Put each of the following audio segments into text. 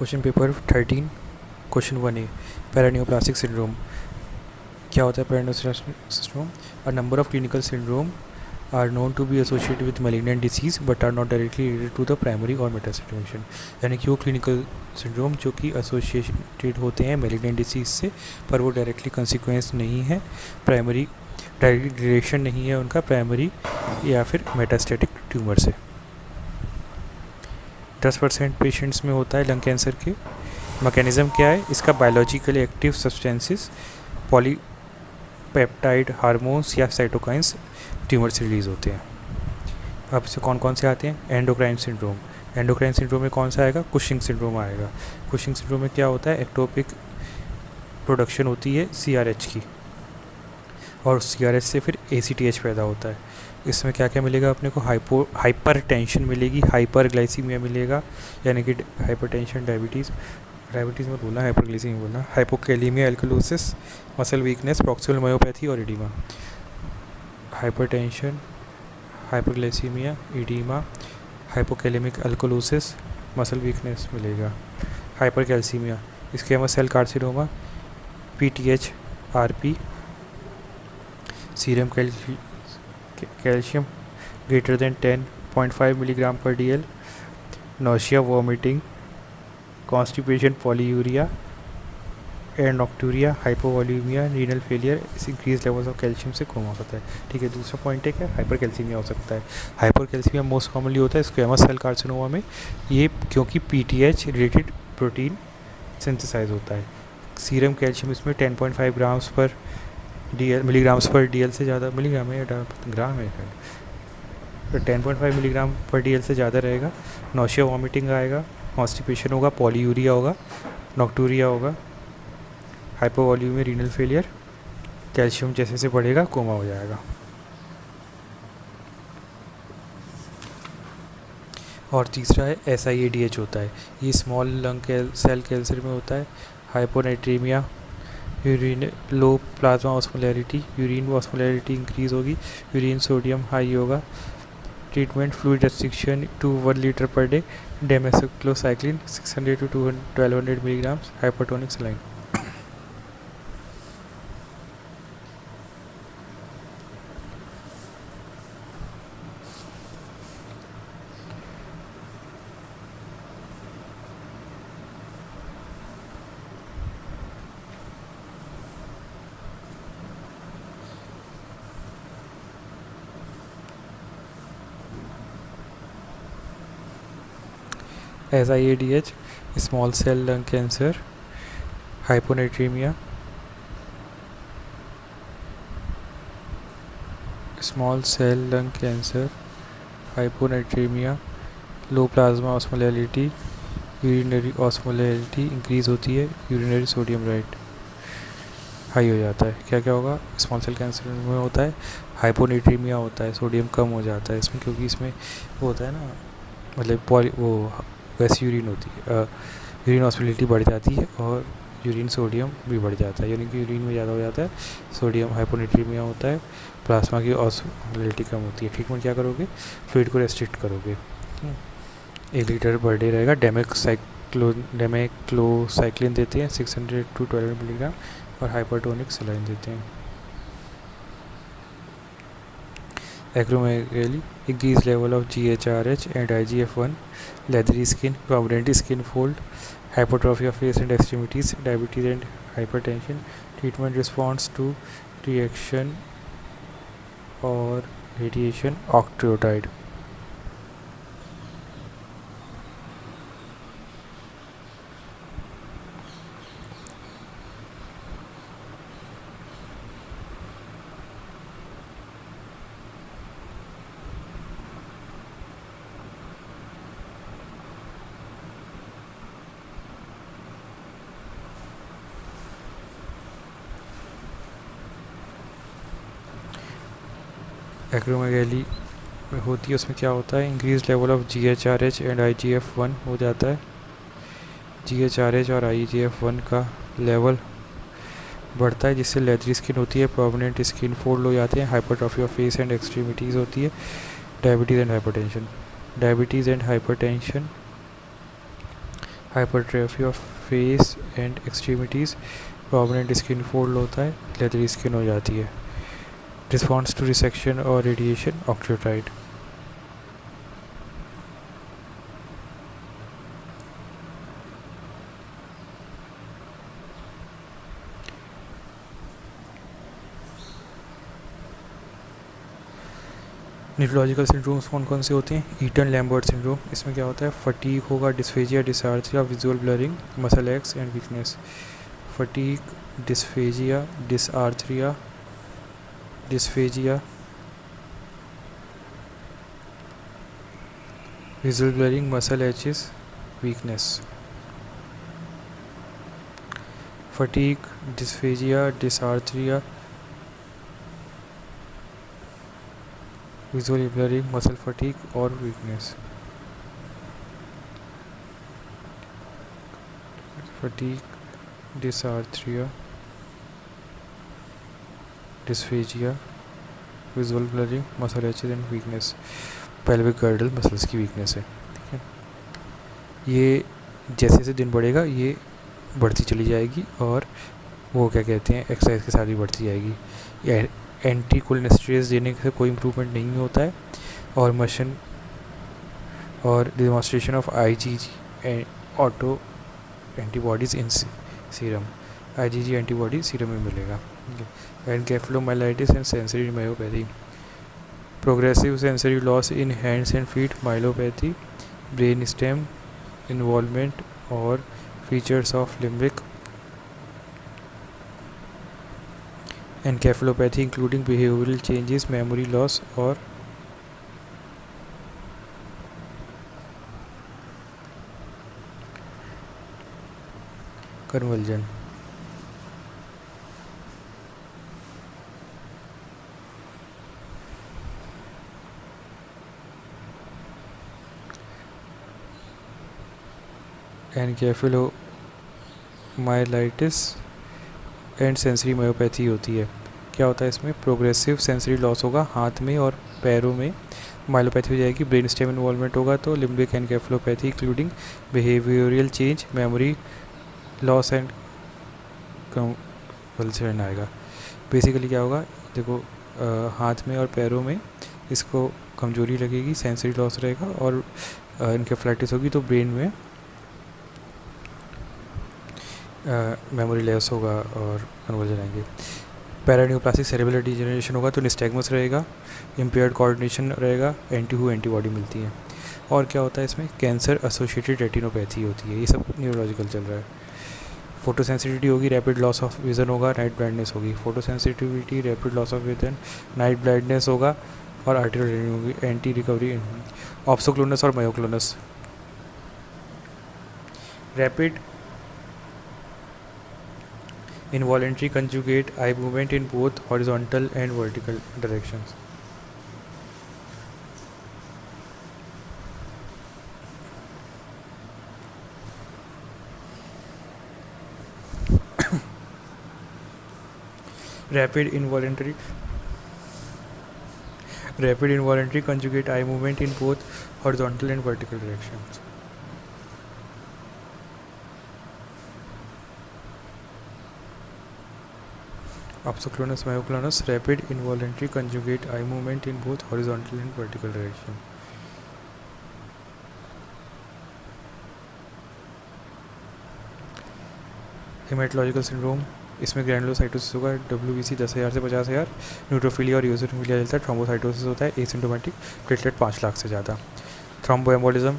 Question paper 13 question 1A paraneoplastic syndrome. क्या होता है paraneoplastic syndrome? A number of clinical syndrome are known to be associated with malignant disease but are not directly related to the primary or metastatic condition. यानी कि वो clinical syndrome जो कि associated होते हैं मैलिग्नेंट डिसीज से, पर वो डायरेक्टली कंसिक्वेंस नहीं है, प्राइमरी डायरेक्ट रिलेशन नहीं है उनका प्राइमरी या फिर मेटास्टेटिक ट्यूमर से। 10% पेशेंट्स में होता है लंग कैंसर के। मैकेनिज़्म क्या है इसका? Biologically active substances, polypeptide hormones या साइटोकाइंस ट्यूमर से रिलीज़ होते हैं। अब से कौन कौन से आते हैं? Endocrine syndrome. एंडोक्राइन सिंड्रोम में कौन सा आएगा? कुशिंग सिंड्रोम आएगा। कुशिंग सिंड्रोम में क्या होता है? एक्टोपिक प्रोडक्शन होती है CRH की, और CRH से फिर ACTH पैदा होता है। इसमें क्या क्या मिलेगा अपने को? हाइपर टेंशन मिलेगी, हाइपर ग्लाइसीमिया मिलेगा, यानी कि हाइपरटेंशन, डायबिटीज़ मत बोलना, हाइपरग्लाइसीमिया बोलना, hypokalaemia, alkalosis, muscle weakness, proximal myopathy और oedema. Hypertension, hyperglycaemia, oedema, hypokalaemic alkalosis, muscle weakness मिलेगा। Hypercalcaemia, squamous cell carcinoma, PTH, RP, serum calcium greater than 10.5 milligram पर DL, nausea, vomiting, constipation, polyuria and nocturia, hypovolaemia, renal failure, increase levels of calcium से coma होता है। ठीक है, दूसरा point है क्या? हाइपरकैल्सीमिया हो सकता है। हाइपरकैल्सीमिया मोस्ट कॉमनली होता है स्क्वेमस सेल कार्सिनोमा में, ये क्योंकि PTH रिलेटेड प्रोटीन सिंथेसाइज होता है। सीरम कैल्शियम इसमें 10.5 ग्राम्स पर DL, मिलीग्राम्स पर DL से ज़्यादा, मिलीग्राम है या ग्राम है, तो 10.5 मिलीग्राम पर DL से ज़्यादा रहेगा। नौशिया, वॉमिटिंग आएगा, कॉन्स्टिपेशन होगा, पॉलीयूरिया होगा, नॉक्टूरिया होगा, हाइपोवॉल्यूमिया, रीनल फेलियर, कैल्शियम जैसे से बढ़ेगा कोमा हो जाएगा। और तीसरा है SIADH होता है, ये स्मॉल लंग सेल कैंसर में होता है। Hyponatraemia, urine low plasma osmolarity, urine osmolarity increase होगी, यूरिन सोडियम हाई होगा। Treatment fluid restriction to 1 litre पर day, demeclocycline 600 to 1200 milligrams, hypertonic saline. SIADH, small cell lung cancer, hyponatraemia, small cell lung cancer, hyponatraemia, low plasma osmolarity, urinary osmolarity increase होती है, urinary sodium right high हो जाता है। क्या क्या होगा? Small cell cancer में होता है हाइपोनाइट्रीमिया होता है, सोडियम कम हो जाता है इसमें, क्योंकि इसमें वो होता है ना, मतलब वो वैसी यूरिन होती है, यूरिन ऑस्मोलैरिटी बढ़ जाती है और यूरिन सोडियम भी बढ़ जाता है, यानी कि यूरिन में ज़्यादा हो जाता है सोडियम, हाइपोनाइट्रीमिया होता है, प्लाज्मा की ऑस्मोलैरिटी कम होती है। ट्रीटमेंट क्या करोगे? फ्लूइड को रेस्ट्रिक्ट करोगे, 1 लीटर पर डे रहेगा। डेमेक्लोसाइक्लिन देते हैं 600 to 1200 मिलीग्राम, और हाइपरटोनिक सलाइन देते हैं। Acromegaly, increase level of GHRH and IGF-1, leathery skin, prominent skin fold, hypertrophy of face and extremities, diabetes and hypertension. Treatment response to reaction or radiation, octreotide. Acromegaly में होती है, उसमें क्या होता है? Increase level of GHRH and IGF-1 हो जाता है। GHRH और IGF-1 का लेवल बढ़ता है, जिससे लेदरी स्किन होती है, परमानेंट स्किन फोल्ड हो जाते हैं, hypertrophy of face and extremities होती है, diabetes and hypertension hypertrophy of face and extremities, permanent skin fold होता है, लेदरी स्किन हो जाती है। रिस्पॉन्स टू रिसेक्शन और रेडिएशन, ऑक्सीटाइड। न्यूरोलॉजिकल सिंड्रोम्स कौन कौन से होते हैं? ईटन लैम्बर्ट सिंड्रोम, इसमें क्या होता है? फटीग होगा, dysphagia, dysarthria, visual blurring, muscle aches and weakness. Fatigue, dysphagia, dysarthria, dysphagia, visual blurring, muscle aches, weakness. Fatigue, dysphagia, dysarthria, visual blurring, muscle fatigue और weakness. Fatigue, dysarthria, dysphagia, visual blurring, muscle aches and weakness. Pelvic girdle muscles की weakness है, ठीक है। ये जैसे जैसे दिन बढ़ेगा ये बढ़ती चली जाएगी और वो क्या कहते हैं, एक्सरसाइज के साथ भी बढ़ती जाएगी। ये एंटी कोलिनेस्टेरेज देने से कोई इम्प्रूवमेंट नहीं होता है। और मशन और demonstration of IgG auto antibodies in serum, IgG antibody serum में मिलेगा। Encephalomyelitis and sensory myopathy, progressive sensory loss in hands and feet, myelopathy, brain stem involvement और features of limbic encephalopathy including behavioural changes, memory loss और conversion. Encephalomyelitis and sensory myopathy होती है। क्या होता है इसमें? प्रोग्रेसिव सेंसरी लॉस होगा हाथ में और पैरों में, माइलोपैथी हो जाएगी, ब्रेन स्टेम इन्वॉल्वमेंट होगा तो limbic encephalopathy including behavioural change, memory loss and conversion आएगा। बेसिकली क्या होगा, देखो हाथ में और पैरों में इसको कमजोरी लगेगी, सेंसरी लॉस रहेगा और एनकेफेलाइटिस होगी तो ब्रेन में मेमोरी लॉस होगा और कन्वर्जन आएंगे। पैरान्यूप्लास्टिक सेरेब्रल डिजेनरेशन होगा तो निस्टैग्मस रहेगा, इम्पेयर्ड कोऑर्डिनेशन रहेगा, एंटीबॉडी मिलती है। और क्या होता है इसमें? कैंसर एसोसिएटेड रेटिनोपैथी होती है। ये सब न्यूरोलॉजिकल चल रहा है। फोटो सेंसिटिविटी होगी, रैपिड लॉस ऑफ विजन होगा, नाइट ब्लाइंडनेस होगी। Photo sensitivity, rapid loss of vision, night blindness होगा और आर्टेरियल होगी, एंटी रिकवरी, ऑप्सोक्लोनस और myoclonus. Rapid involuntary conjugate eye movement in both horizontal and vertical directions. Rapid involuntary conjugate eye movement in both horizontal and vertical directions. Opsoclonus, myoclonus, rapid involuntary conjugate eye movement in both horizontal and vertical direction. Haematological syndrome, इसमें ग्रैनुलोसाइटोसिस होगा, WBC 10,000 से 50,000, न्यूट्रोफिलिया और eosinophilia चलता है, thrombocytosis होता है, asymptomatic, platelet 5 lakh से ज़्यादा। थ्रोम्बोएम्बोलिज्म,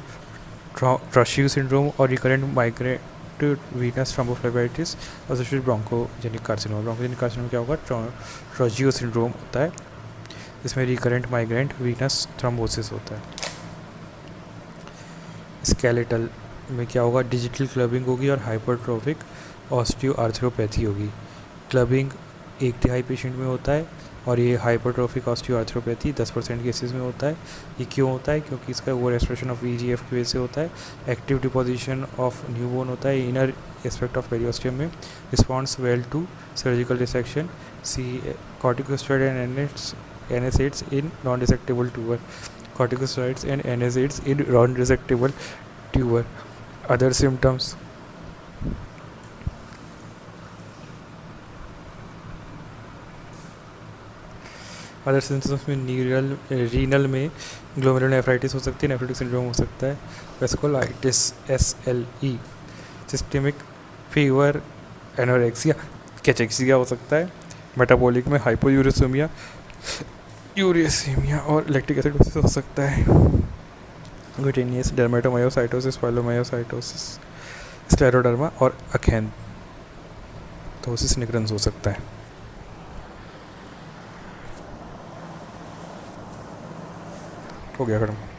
ट्रशियो सिंड्रोम और recurrent migrate Venus thrombophlebitis associated bronchogenic carcinoma. Bronchogenic carcinoma क्या होगा? ट्रॉजियो सिंड्रोम होता है, इसमें रिकरेंट माइग्रेंट वीनस थ्रोम्बोसिस होता है। स्केलेटल में क्या होगा? डिजिटल क्लबिंग होगी और हाइपरट्रोफिक ऑस्टियोआर्थ्रोपैथी होगी। क्लबिंग 1/3 पेशेंट में होता है और ये हाइपरट्रोफिक ऑस्टियोआर्थ्रोपैथी 10% केसेस में होता है। ये क्यों होता है? क्योंकि इसका ओवर एक्सप्रेशन ऑफ EGF की वजह से होता है। एक्टिव डिपोजिशन ऑफ न्यूबोर्न होता है इनर एस्पेक्ट ऑफ पेरियोस्टियम में। Response well to surgical dissection, see corticosteroid and NSAIDs in non dissectable tuber, corticosteroids and NSAIDs in non dissectable tuber. Other symptoms में renal में glomerulonephritis हो सकती है, nephrotic syndrome हो सकता है, vasculitis SLE, systemic fever, anorexia, cachexia हो सकता है, मेटाबॉलिक में हाइपोयूरेसीमिया, यूरेसीमिया और लैक्टिक एसिडोसिस हो सकता है, क्यूटेनियस डर्मेटोमायोसाइटोसिस, पाइलोमायोसाइटोसिस, स्क्लेरोडर्मा और अखैंथोसिस निग्रेंस हो सकता है। हो गया खत्म।